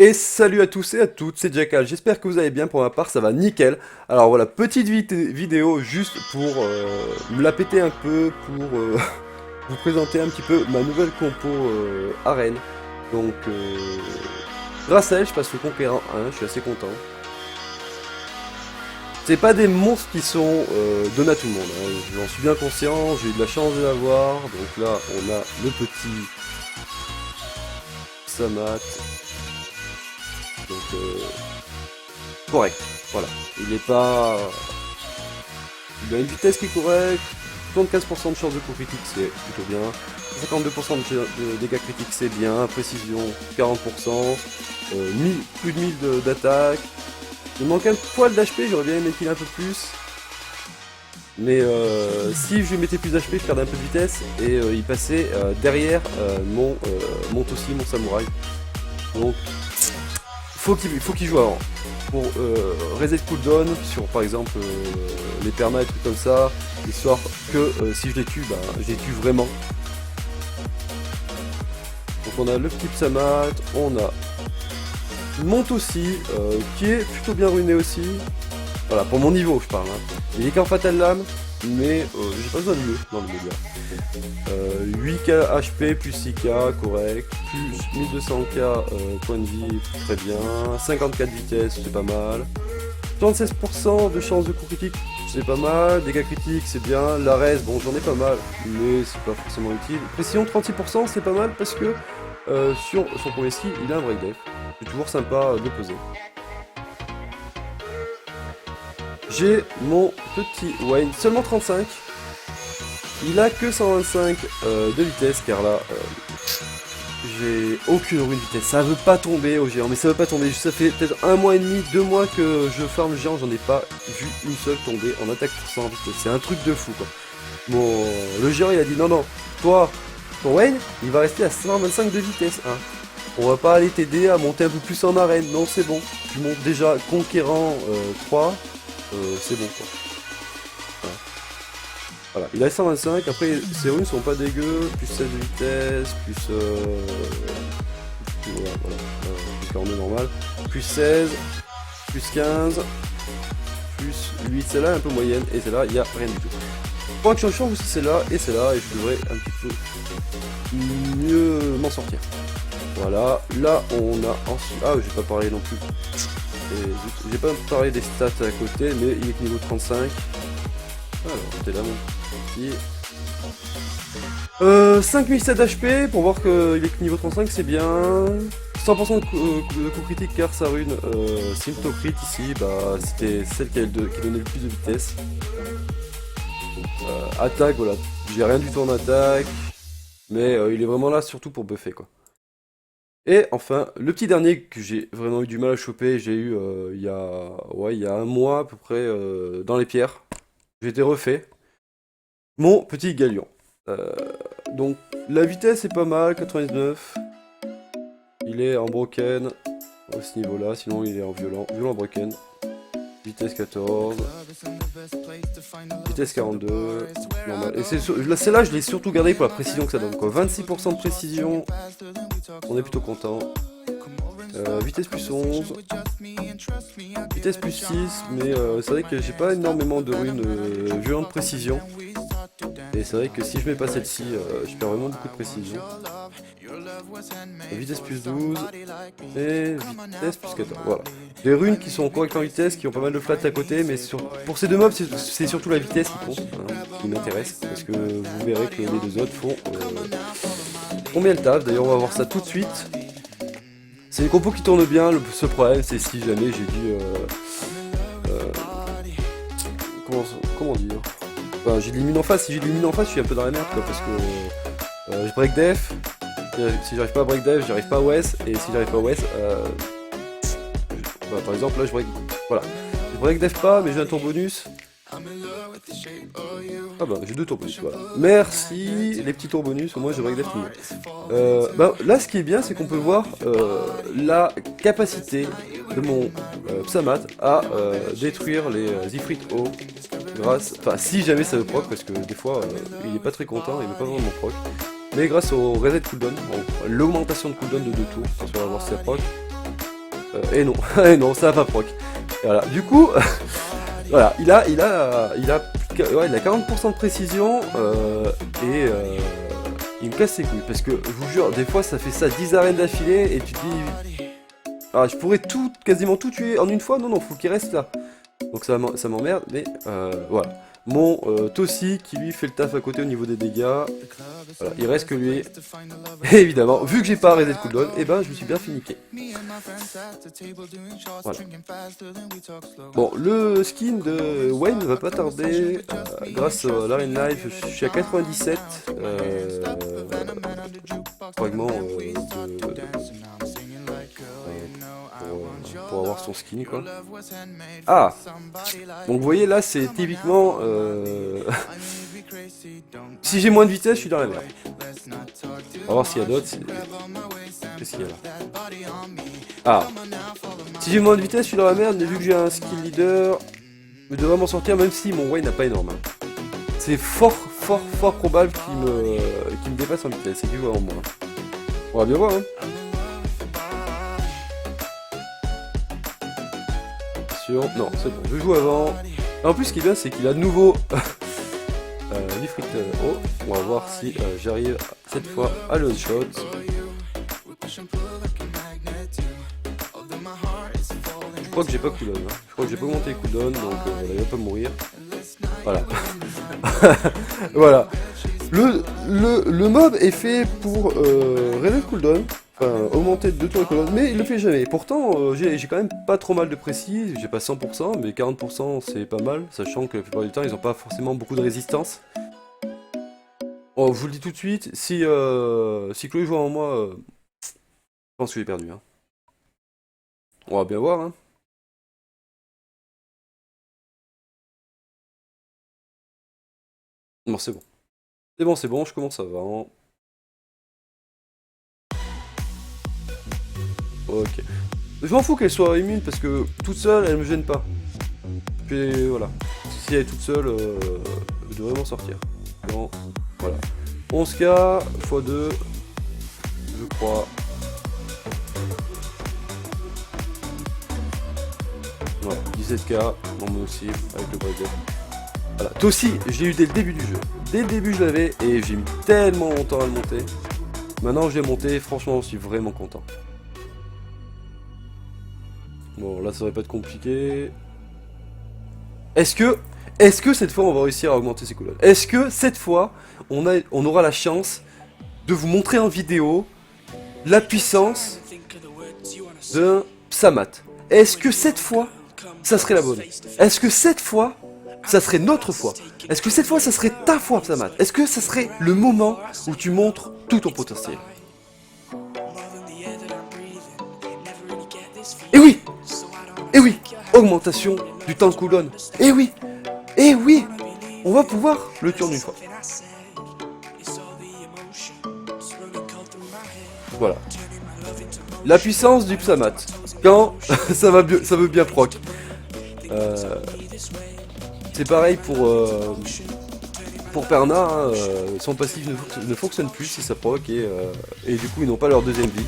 Et salut à tous et à toutes, c'est Jackal, j'espère que vous allez bien, pour ma part ça va nickel. Alors voilà, petite vidéo juste pour me la péter un peu, pour vous présenter un petit peu ma nouvelle compo arène. Donc grâce à elle je passe le conquérant 1, je suis assez content. C'est pas des monstres qui sont donnés à tout le monde, hein. J'en suis bien conscient, j'ai eu de la chance de l'avoir. Donc là on a le petit Samat, donc correct, voilà. Il est pas... Il a une vitesse qui est correcte, 75% de chance de coup critique, c'est plutôt bien. 52% de dégâts critiques, c'est bien. Précision, 40%. Plus de 1000 d'attaque. Il manque un poil d'HP, j'aurais bien aimé qu'il ait un peu plus. Mais si je lui mettais plus d'HP, je perdais un peu de vitesse. Et il passait derrière mon Tossi, mon samouraï. Donc, faut qu'il joue avant. Pour reset cooldown sur par exemple les permas et trucs comme ça, histoire que si je les tue, bah, je les tue vraiment. Donc on a le petit Psamat, on a Monte aussi, qui est plutôt bien ruiné aussi. Voilà, pour mon niveau je parle. Hein. Il est qu'en fatal lame, mais j'ai pas besoin de mieux dans le média. 8k HP plus 6k, correct. Plus 1200k points de vie, très bien. 54 vitesse, c'est pas mal. 76% de chance de coup critique, c'est pas mal. Dégâts critiques, c'est bien. La res, bon, j'en ai pas mal, mais c'est pas forcément utile. Précision 36%, c'est pas mal parce que sur son premier skill, il a un break def. C'est toujours sympa de poser. J'ai mon petit Wayne, seulement 35. Il a que 125 de vitesse, car là, j'ai aucune rune vitesse. Ça veut pas tomber au géant, mais ça veut pas tomber. Ça fait peut-être 1 mois et demi, 2 mois que je farm le géant, j'en ai pas vu une seule tomber en attaque pour 100 vitesse. C'est un truc de fou, quoi. Bon, le géant, il a dit non, non, toi, ton Wayne, il va rester à 125 de vitesse, hein. On va pas aller t'aider à monter un peu plus en arène. Non, c'est bon. Tu montes déjà conquérant 3. C'est bon, quoi. Voilà. Voilà, il a 125, après ses runes sont pas dégueu, plus 16 de vitesse, plus voilà, plus 42 normal, plus 16, plus 15, plus 8, celle-là est un peu moyenne, et celle-là, il n'y a rien du tout. Point que je change aussi celle-là, et celle-là, et je devrais un petit peu mieux m'en sortir. Voilà, là on a ensuite... Ah, j'ai pas parlé non plus. J'ai pas parlé des stats à côté, mais il est que niveau 35. Alors, t'es là mon petit. 5007 HP, pour voir qu'il est que niveau 35, c'est bien. 100% de coup critique car sa rune Symptocrit ici, bah, c'était celle qui donnait le plus de vitesse. Attaque, voilà, j'ai rien du tout en attaque, mais il est vraiment là surtout pour buffer, quoi. Et enfin, le petit dernier que j'ai vraiment eu du mal à choper, j'ai eu il y a un mois à peu près dans les pierres. J'ai été refait. Mon petit galion. Euh, donc la vitesse est pas mal, 99. Il est en broken à ce niveau-là, sinon il est en violent. Violent broken. Vitesse 14. Vitesse 42. Normal. Et celle-là, je l'ai surtout gardé pour la précision que ça donne, quoi. 26% de précision. On est plutôt content. Vitesse plus 11. Vitesse plus 6. Mais c'est vrai que j'ai pas énormément de runes violentes précision. Et c'est vrai que si je mets pas celle-ci, je perds vraiment beaucoup de précision. Vitesse plus 12 et vitesse plus 14, voilà. Des runes qui sont correctes en vitesse, qui ont pas mal de flats à côté, mais pour ces deux mobs, c'est surtout la vitesse qui compte, hein, qui m'intéresse, parce que vous verrez que les deux autres font bien le taf. D'ailleurs, on va voir ça tout de suite. C'est une compo qui tourne bien, le seul problème, c'est si jamais j'ai dû... comment dire, enfin, j'ai de l'immun en face. Si j'ai de l'immun en face, je suis un peu dans la merde, quoi, parce que je break def. Si j'arrive pas à break def, j'arrive pas à OS. Et si j'arrive pas à OS, bah, par exemple là je break. Voilà. Je break def pas, mais j'ai un tour bonus. Ah bah j'ai deux tours bonus, voilà. Merci les petits tours bonus, au moins je break def tout le monde. Bah, là ce qui est bien, c'est qu'on peut voir la capacité de mon Psamat à détruire les Ifrit O. Grâce, enfin si jamais ça le proc, parce que des fois il est pas très content, il veut pas vraiment proc. Mais grâce au reset cooldown, l'augmentation de cooldown de 2 tours, on va voir si ça proc. Et non, et non, ça va pas proc. Et voilà, du coup, voilà, il a 40% de précision il me casse les couilles parce que je vous jure, des fois ça fait ça 10 arènes d'affilée et tu te dis, ah, je pourrais quasiment tout tuer en une fois, non, faut qu'il reste là. Donc ça m'emmerde, mais voilà. Mon Tossi qui lui fait le taf à côté au niveau des dégâts. Voilà, il reste que lui. Et évidemment, vu que j'ai pas arrêté de cooldown, et ben je me suis bien finiqué. Voilà. Bon, le skin de Wayne ne va pas tarder. Grâce à l'Arène Life, je suis à 97 fragments pour avoir son skin, quoi. Ah, donc vous voyez là c'est typiquement si j'ai moins de vitesse je suis dans la merde. On va voir s'il y a d'autres. Qu'est-ce qu'il y a là? Ah, si j'ai moins de vitesse je suis dans la merde, mais vu que j'ai un skill leader je devrais m'en sortir même si mon way n'a pas énorme. C'est fort probable qu'il me dépasse en vitesse, c'est du voir en moins. On va bien voir, hein. Non, c'est bon, je joue avant. En plus, ce qui est bien, c'est qu'il a de nouveau l'Ifrit. Oh, on va voir si j'arrive cette fois à le one-shot. Je crois que j'ai pas cooldown. Hein. Je crois que j'ai pas augmenté les cooldowns, donc il va pas mourir. Voilà. Voilà. Le mob est fait pour reset cooldown. Enfin, augmenter de 2 tours de cooldown, mais il le fait jamais. Pourtant, j'ai quand même pas trop mal de précis, j'ai pas 100%, mais 40% c'est pas mal, sachant que la plupart du temps ils ont pas forcément beaucoup de résistance. Oh, je vous le dis tout de suite, si Chloé joue en moi, je pense que j'ai perdu. Hein. On va bien voir. Hein. Non, c'est bon. C'est bon, je commence avant. Ok. Je m'en fous qu'elle soit immune parce que toute seule elle me gêne pas. Puis voilà. Si elle est toute seule, je devrais m'en sortir. Bon, voilà. 11k x 2, je crois. Voilà, 17k, moi aussi, avec le break. Voilà. Toi aussi, je l'ai eu dès le début du jeu. Dès le début je l'avais et j'ai mis tellement longtemps à le monter. Maintenant je l'ai monté, franchement je suis vraiment content. Bon, là ça va pas être compliqué. Est-ce que cette fois on va réussir à augmenter ses cooldowns? Est-ce que cette fois on aura la chance de vous montrer en vidéo la puissance d'un Psamat? Est-ce que cette fois ça serait la bonne? Est-ce que cette fois ça serait notre fois? Est-ce que cette fois ça serait ta fois, Psamat? Est-ce que ça serait le moment où tu montres tout ton potentiel? Et oui! Et oui! Augmentation du temps de cooldown. Et oui! Et oui! On va pouvoir le tuer en une fois. Voilà. La puissance du Psamat. Quand ça veut bien proc. C'est pareil pour Perna, hein, son passif ne fonctionne plus si ça proc et du coup ils n'ont pas leur deuxième vie.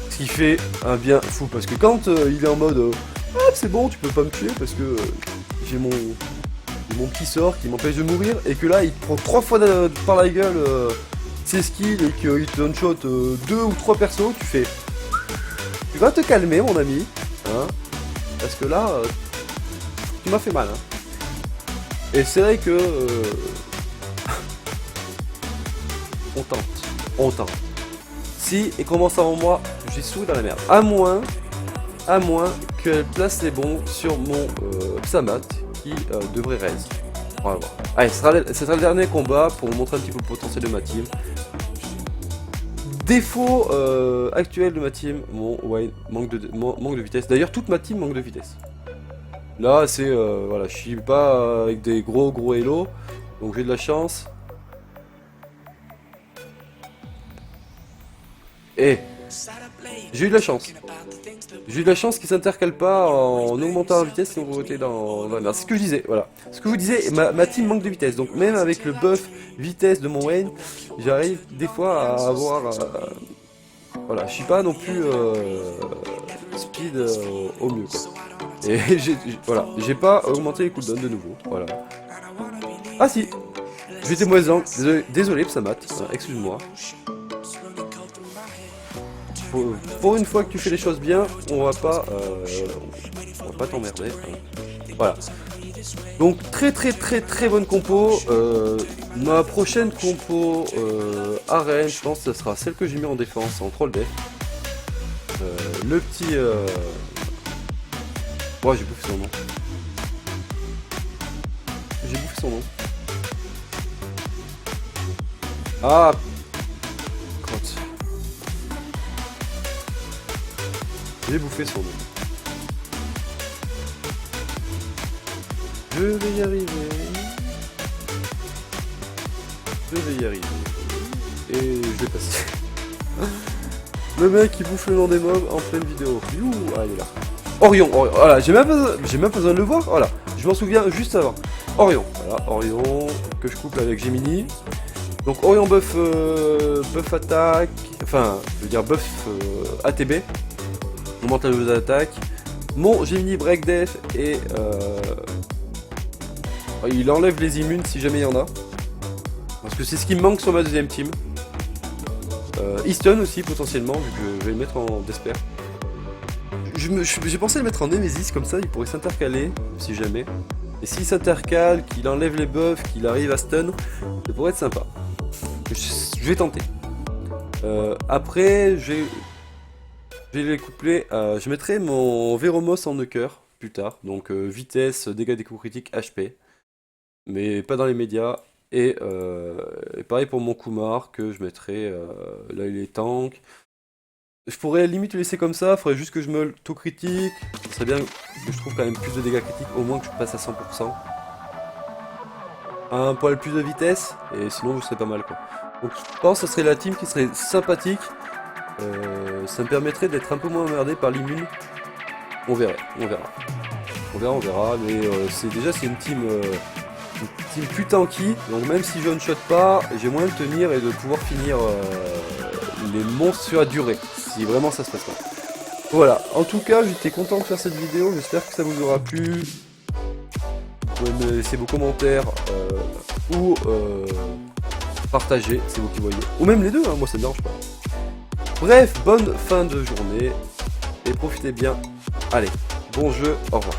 Ce qui fait un bien fou parce que quand il est en mode ah, c'est bon tu peux pas me tuer parce que j'ai mon petit sort qui m'empêche de mourir et que là il prend 3 fois par la gueule ses skills et qu'il te one shot 2 ou 3 persos, tu fais tu vas te calmer mon ami hein, parce que là tu m'as fait mal hein. Et c'est vrai que on tente. Si elle commence avant moi, j'ai souri dans la merde. À moins qu'elle place les bons sur mon Psamat qui devrait raise. On va voir. Allez, ce sera le dernier combat pour vous montrer un petit peu le potentiel de ma team. Défaut actuel de ma team, mon Wayne manque de vitesse. D'ailleurs, toute ma team manque de vitesse. Là, c'est voilà, je suis pas avec des gros hello, donc j'ai de la chance. Et j'ai eu de la chance. J'ai eu de la chance qu'il s'intercale pas en augmentant la vitesse sinon vous votez dans la merde. C'est ce que je disais, voilà. Ce que je vous disais, ma team manque de vitesse. Donc même avec le buff vitesse de mon Wayne, j'arrive des fois à avoir... voilà, je suis pas non plus speed au mieux quoi. Et voilà, j'ai pas augmenté les cooldowns de nouveau, voilà. Ah si, j'étais mauvais angle, désolé Psamat, excuse-moi. Pour une fois que tu fais les choses bien, on va pas t'emmerder. Voilà. Donc très bonne compo. Ma prochaine compo arène, je pense que ce sera celle que j'ai mis en défense en troll deck. Le petit... Oh, j'ai bouffé son nom. J'ai bouffé son nom. Ah, crotte. J'ai bouffé son nom. Je vais y arriver. Je vais y arriver. Et je vais passer. Le mec qui bouffe le nom des mobs en pleine vidéo. Youh, ah il est là. Orion, voilà, j'ai même pas besoin de le voir, voilà. Je m'en souviens juste avant. Orion, voilà, Orion, que je couple avec Gemini. Donc Orion buff, buff attaque, enfin, je veux dire buff ATB. Augmente la jauge d'attaque. Mon Gemini break def et il enlève les immunes si jamais il y en a. Parce que c'est ce qui me manque sur ma deuxième team. Easton aussi potentiellement, vu que je vais le mettre en Despair. J'ai pensé le mettre en Nemesis, comme ça il pourrait s'intercaler, si jamais. Et s'il s'intercale, qu'il enlève les buffs, qu'il arrive à stun, ça pourrait être sympa. Je vais tenter. Après, je vais les coupler. Je mettrai mon Véromos en Nuker plus tard. Donc vitesse, dégâts des coups critiques, HP. Mais pas dans les médias. Et pareil pour mon Kumar, que je mettrai. Là il est tank. Je pourrais limite le laisser comme ça, faudrait juste que je me l'auto-critique. Ce serait bien que je trouve quand même plus de dégâts critiques, au moins que je passe à 100%. Un poil plus de vitesse, et sinon je serais pas mal quoi. Donc je pense que ce serait la team qui serait sympathique. Ça me permettrait d'être un peu moins emmerdé par l'immune. On verra. On verra, mais c'est une team plus tanky, donc même si je ne shot pas, j'ai moyen de tenir et de pouvoir finir les monstres sur la durée, si vraiment ça se passe pas. Voilà, en tout cas j'étais content de faire cette vidéo, j'espère que ça vous aura plu. Vous pouvez me laisser vos commentaires ou partager, c'est vous qui voyez. Ou même les deux, hein, moi ça me dérange pas. Bref, bonne fin de journée et profitez bien. Allez, bon jeu, au revoir.